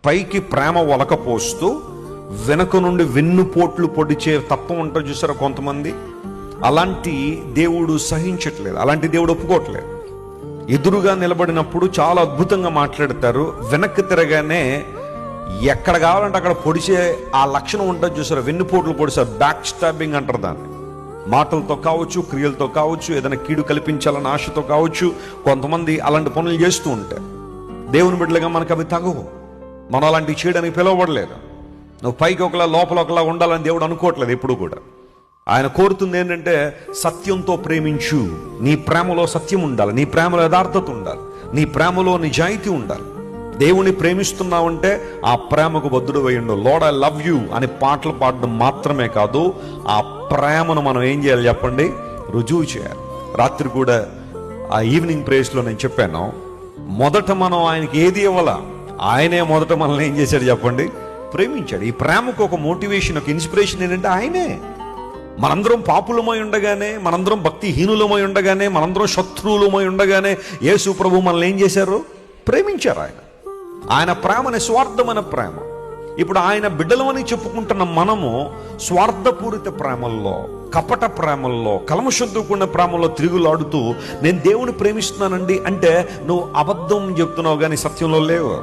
పైకి ప్రేమ ఒలకపోస్తూ వెనక నుండి వెన్నుపోట్లు పొడిచే తత్వం ఉంటుంది చూసారా కొంతమంది. అలాంటి దేవుడు సహించట్లేదు, అలాంటి దేవుడు ఒప్పుకోవట్లేదు. ఎదురుగా నిలబడినప్పుడు చాలా అద్భుతంగా మాట్లాడతారు, వెనక్కి తిరగానే ఎక్కడ కావాలంటే అక్కడ పొడిచే ఆ లక్షణం ఉంటుంది చూసారా, వెన్నుపోట్లు పొడిచారు, బ్యాక్ స్టాబింగ్ అంటారు దాన్ని. మాటలతో కావచ్చు, క్రియలతో కావచ్చు, ఏదైనా కీడు కల్పించాలన్న ఆశతో కావచ్చు, కొంతమంది అలాంటి పనులు చేస్తూ ఉంటారు. దేవుని బిడ్డలుగా మనకు అవి తగవు, మనం అలాంటివి చేయడానికి పిలువబడలేదు. నువ్వు పైకి ఒకలా లోపల ఒకలా ఉండాలని దేవుడు అనుకోవట్లేదు ఎప్పుడు కూడా. ఆయన కోరుతుంది ఏంటంటే సత్యంతో ప్రేమించు, నీ ప్రేమలో సత్యం ఉండాలి, నీ ప్రేమలో యథార్థత ఉండాలి, నీ ప్రేమలో నిజాయితీ ఉండాలి. దేవుని ప్రేమిస్తున్నావంటే ఆ ప్రేమకు బద్ధుడు వేయండు. లార్డ్ ఐ లవ్ యూ అని పాటలు పాడడం మాత్రమే కాదు, ఆ ప్రేమను మనం ఏం చేయాలి చెప్పండి, రుజువు చేయాలి. రాత్రి కూడా ఆ ఈవినింగ్ ప్రేయర్స్లో నేను చెప్పాను, మొదట మనం ఆయనకి ఏది ఇవ్వాలా, ఆయనే మొదట మనల్ని ఏం చేశాడు చెప్పండి, ప్రేమించాడు. ఈ ప్రేమకు ఒక మోటివేషన్, ఒక ఇన్స్పిరేషన్ ఏంటంటే ఆయనే. మనందరం పాపులమై ఉండగానే, మనందరం భక్తిహీనులమై ఉండగానే, మనందరం శత్రువులమై ఉండగానే యేసు ప్రభు మనల్ని ఏం చేశారు, ప్రేమించారు. ఆయన ప్రేమ నిస్వార్థమైన ప్రేమ. ఇప్పుడు ఆయన బిడ్డలమని చెప్పుకుంటున్న మనము స్వార్థపూరిత ప్రేమల్లో, కపట ప్రేమల్లో, కల్మషంతో ప్రేమల్లో తిరుగులాడుతూ నేను దేవుని ప్రేమిస్తున్నానండి అంటే నువ్వు అబద్ధం చెప్తున్నావు కానీ సత్యంలో లేవు.